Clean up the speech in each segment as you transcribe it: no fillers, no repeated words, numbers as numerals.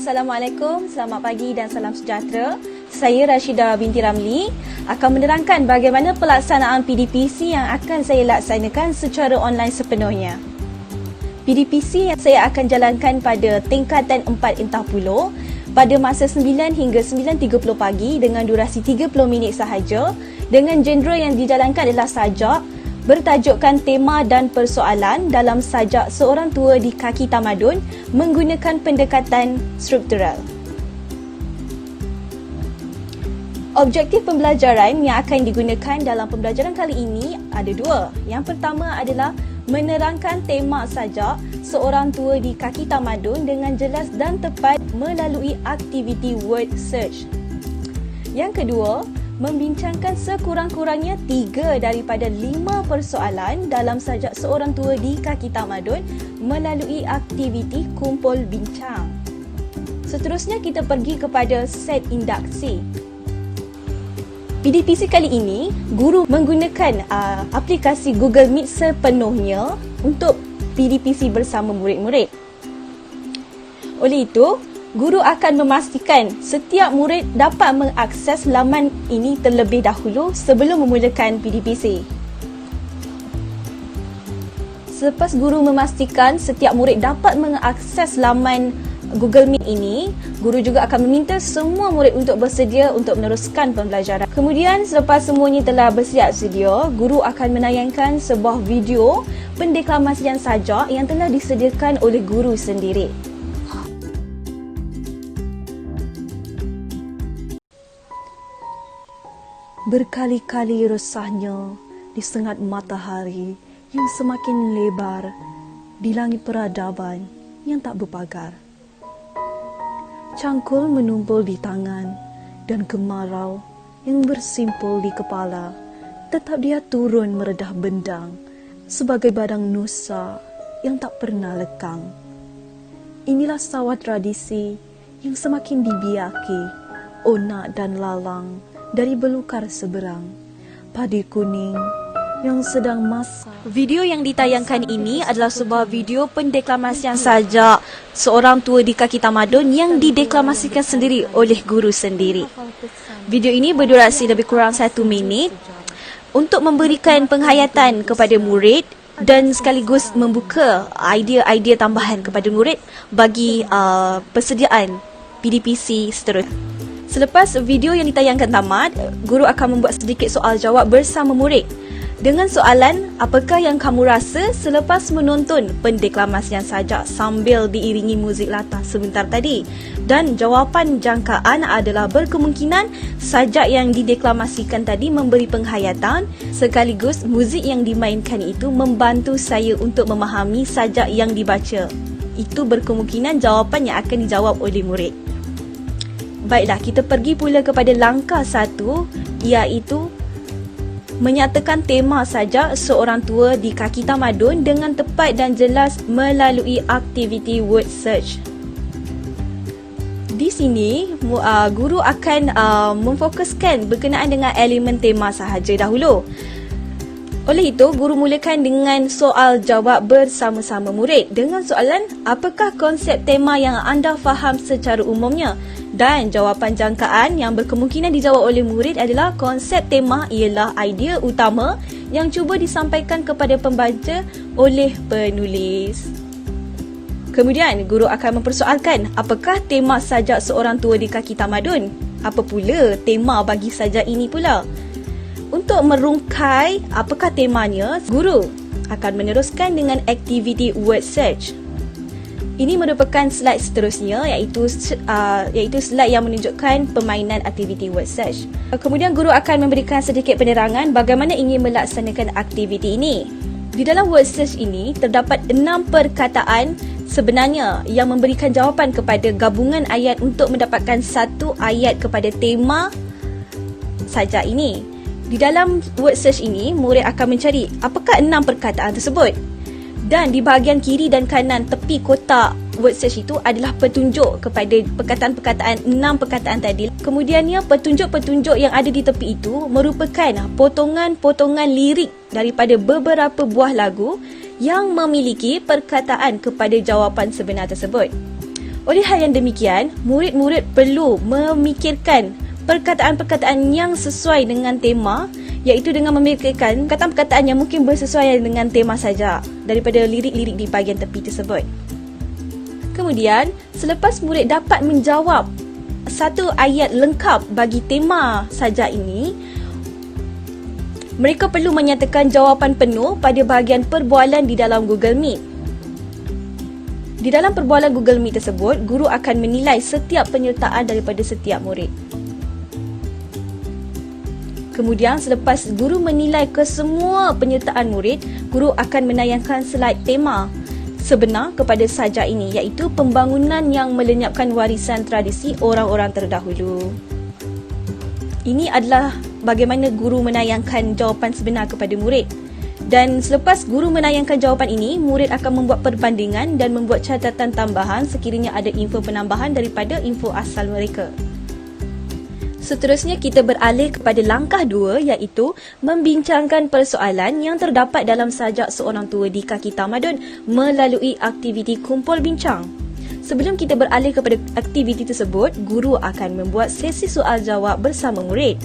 Assalamualaikum, selamat pagi dan salam sejahtera. Saya Rashidah binti Ramli akan menerangkan bagaimana pelaksanaan PDPC yang akan saya laksanakan secara online sepenuhnya. PDPC yang saya akan jalankan pada tingkatan 4-10 pada masa 9 hingga 9.30 pagi dengan durasi 30 minit sahaja, dengan genre yang dijalankan adalah sajak bertajukkan tema dan persoalan dalam sajak seorang tua di kaki tamadun menggunakan pendekatan struktural. Objektif pembelajaran yang akan digunakan dalam pembelajaran kali ini ada dua. Yang pertama adalah menerangkan tema sajak seorang tua di kaki tamadun dengan jelas dan tepat melalui aktiviti word search. Yang kedua, membincangkan sekurang-kurangnya 3 daripada 5 persoalan dalam sajak seorang tua di kaki tamadun melalui aktiviti kumpul bincang. Seterusnya kita pergi kepada set induksi. PDPC kali ini, guru menggunakan aplikasi Google Meet sepenuhnya untuk PDPC bersama murid-murid. Oleh itu, guru akan memastikan setiap murid dapat mengakses laman ini terlebih dahulu sebelum memulakan PDPC. Selepas guru memastikan setiap murid dapat mengakses laman Google Meet ini, guru juga akan meminta semua murid untuk bersedia untuk meneruskan pembelajaran. Kemudian, selepas semuanya telah bersiap sedia, guru akan menayangkan sebuah video pendeklamasian sajak yang telah disediakan oleh guru sendiri. Berkali-kali resahnya disengat matahari yang semakin lebar di langit peradaban yang tak berpagar. Cangkul menumpul di tangan dan kemarau yang bersimpul di kepala, tetap dia turun meredah bendang sebagai badang nusa yang tak pernah lekang. Inilah sawah tradisi yang semakin dibiaki, onak dan lalang dari belukar seberang, padi kuning yang sedang masak. Video yang ditayangkan ini adalah sebuah video pendeklamasian sajak seorang tua di kaki tamadun yang dideklamasikan sendiri oleh guru sendiri. Video ini berdurasi lebih kurang 1 minit untuk memberikan penghayatan kepada murid dan sekaligus membuka idea-idea tambahan kepada murid bagi persediaan PDPC seterusnya. Selepas video yang ditayangkan tamat, guru akan membuat sedikit soal jawab bersama murid. Dengan soalan, apakah yang kamu rasa selepas menonton pendeklamasian sajak sambil diiringi muzik latar sebentar tadi? Dan jawapan jangkaan adalah berkemungkinan sajak yang dideklamasikan tadi memberi penghayatan sekaligus muzik yang dimainkan itu membantu saya untuk memahami sajak yang dibaca. Itu berkemungkinan jawapan yang akan dijawab oleh murid. Baiklah, kita pergi pula kepada langkah 1, iaitu menyatakan tema sajak seorang tua di kaki tamadun dengan tepat dan jelas melalui aktiviti word search. Di sini, guru akan memfokuskan berkenaan dengan elemen tema sahaja dahulu. Oleh itu, guru mulakan dengan soal jawab bersama-sama murid dengan soalan, apakah konsep tema yang anda faham secara umumnya? Dan jawapan jangkaan yang berkemungkinan dijawab oleh murid adalah konsep tema ialah idea utama yang cuba disampaikan kepada pembaca oleh penulis. Kemudian, guru akan mempersoalkan apakah tema sajak seorang tua di kaki tamadun? Apa pula tema bagi sajak ini pula? Untuk merungkai apakah temanya, guru akan meneruskan dengan aktiviti word search. Ini merupakan slide seterusnya iaitu slide yang menunjukkan permainan aktiviti word search. Kemudian guru akan memberikan sedikit penerangan bagaimana ingin melaksanakan aktiviti ini. Di dalam word search ini terdapat 6 perkataan sebenarnya yang memberikan jawapan kepada gabungan ayat untuk mendapatkan satu ayat kepada tema sajak ini. Di dalam word search ini, murid akan mencari apakah 6 perkataan tersebut. Dan di bahagian kiri dan kanan tepi kotak word search itu adalah petunjuk kepada perkataan-perkataan 6 perkataan tadi. Kemudiannya petunjuk-petunjuk yang ada di tepi itu merupakan potongan-potongan lirik daripada beberapa buah lagu yang memiliki perkataan kepada jawapan sebenar tersebut. Oleh hal yang demikian, murid-murid perlu memikirkan perkataan-perkataan yang sesuai dengan tema, iaitu dengan memikirkan perkataan-perkataan yang mungkin bersesuaian dengan tema saja daripada lirik-lirik di bahagian tepi tersebut. Kemudian, selepas murid dapat menjawab satu ayat lengkap bagi tema saja ini, mereka perlu menyatakan jawapan penuh pada bahagian perbualan di dalam Google Meet. Di dalam perbualan Google Meet tersebut, guru akan menilai setiap penyertaan daripada setiap murid. Kemudian, selepas guru menilai kesemua penyertaan murid, guru akan menayangkan slide tema sebenar kepada saja ini, iaitu pembangunan yang melenyapkan warisan tradisi orang-orang terdahulu. Ini adalah bagaimana guru menayangkan jawapan sebenar kepada murid. Dan selepas guru menayangkan jawapan ini, murid akan membuat perbandingan dan membuat catatan tambahan sekiranya ada info penambahan daripada info asal mereka. Seterusnya, kita beralih kepada langkah 2, iaitu membincangkan persoalan yang terdapat dalam sajak seorang tua di kaki tamadun melalui aktiviti kumpul bincang. Sebelum kita beralih kepada aktiviti tersebut, guru akan membuat sesi soal jawab bersama murid.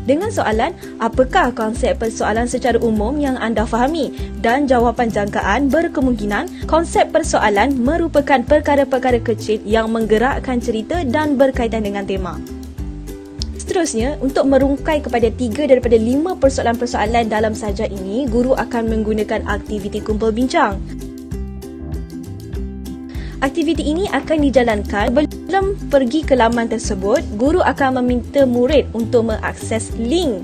Dengan soalan, apakah konsep persoalan secara umum yang anda fahami? Dan jawapan jangkaan berkemungkinan konsep persoalan merupakan perkara-perkara kecil yang menggerakkan cerita dan berkaitan dengan tema. Seterusnya, untuk merungkai kepada 3 daripada 5 persoalan-persoalan dalam sajak ini, guru akan menggunakan aktiviti kumpul bincang. Aktiviti ini akan dijalankan sebelum pergi ke laman tersebut. Guru akan meminta murid untuk mengakses link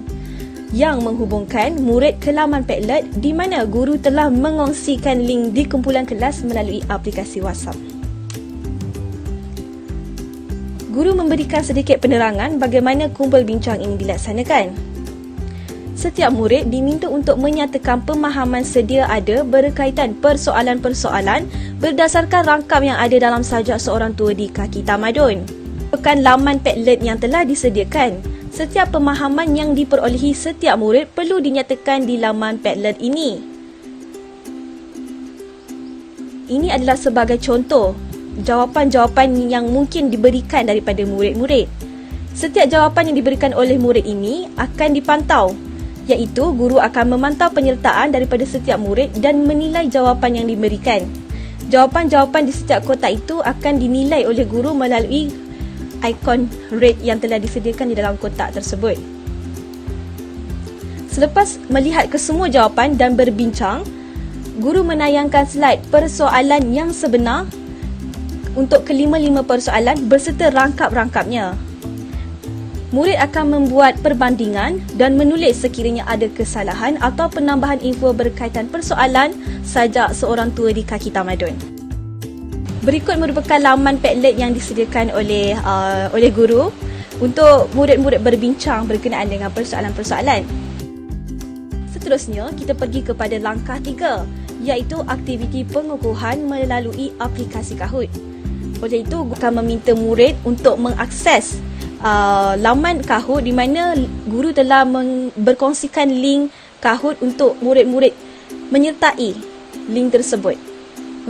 yang menghubungkan murid ke laman Padlet, di mana guru telah mengongsikan link di kumpulan kelas melalui aplikasi WhatsApp. Guru memberikan sedikit penerangan bagaimana kumpul bincang ini dilaksanakan. Setiap murid diminta untuk menyatakan pemahaman sedia ada berkaitan persoalan-persoalan berdasarkan rangkap yang ada dalam sajak seorang tua di kaki tamadun. Pekan laman Padlet yang telah disediakan. Setiap pemahaman yang diperolehi setiap murid perlu dinyatakan di laman Padlet ini. Ini adalah sebagai contoh jawapan-jawapan yang mungkin diberikan daripada murid-murid. Setiap jawapan yang diberikan oleh murid ini akan dipantau, iaitu guru akan memantau penyertaan daripada setiap murid dan menilai jawapan yang diberikan. Jawapan-jawapan di setiap kotak itu akan dinilai oleh guru melalui ikon rate yang telah disediakan di dalam kotak tersebut. Selepas melihat kesemua jawapan dan berbincang, guru menayangkan slide persoalan yang sebenar untuk kelima-lima persoalan berserta rangkap-rangkapnya. Murid akan membuat perbandingan dan menulis sekiranya ada kesalahan atau penambahan info berkaitan persoalan sajak seorang tua di kaki tamadun. Berikut merupakan laman Padlet yang disediakan oleh guru untuk murid-murid berbincang berkenaan dengan persoalan-persoalan. Seterusnya, kita pergi kepada langkah 3, iaitu aktiviti pengukuhan melalui aplikasi Kahoot. Oleh itu, guru akan meminta murid untuk mengakses laman Kahoot, di mana guru telah berkongsikan link Kahoot untuk murid-murid menyertai link tersebut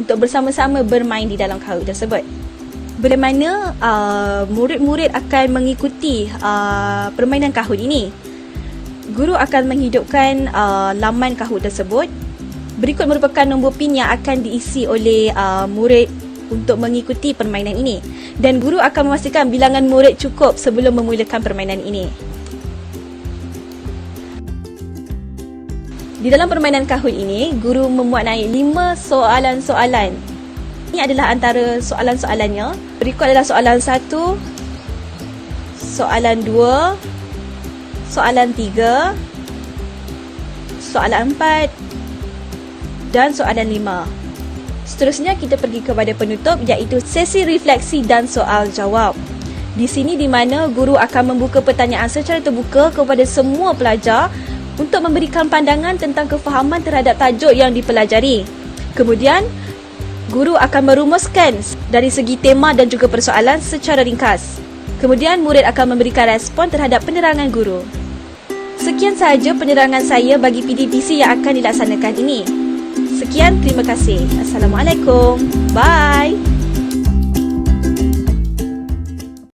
untuk bersama-sama bermain di dalam Kahoot tersebut. Bagaimana murid-murid akan mengikuti permainan Kahoot ini? Guru akan menghidupkan laman Kahoot tersebut. Berikut merupakan nombor PIN yang akan diisi oleh murid untuk mengikuti permainan ini, dan guru akan memastikan bilangan murid cukup sebelum memulakan permainan ini. Di dalam permainan Kahoot ini, guru memuat naik 5 soalan-soalan. Ini adalah antara soalan-soalannya. Berikut adalah soalan 1, soalan 2, soalan 3, soalan 4 dan soalan 5. Seterusnya, kita pergi kepada penutup, iaitu sesi refleksi dan soal jawab. Di sini di mana guru akan membuka pertanyaan secara terbuka kepada semua pelajar untuk memberikan pandangan tentang kefahaman terhadap tajuk yang dipelajari. Kemudian, guru akan merumuskan dari segi tema dan juga persoalan secara ringkas. Kemudian, murid akan memberikan respon terhadap penerangan guru. Sekian sahaja penerangan saya bagi PDPC yang akan dilaksanakan ini. Sekian, terima kasih. Assalamualaikum. Bye.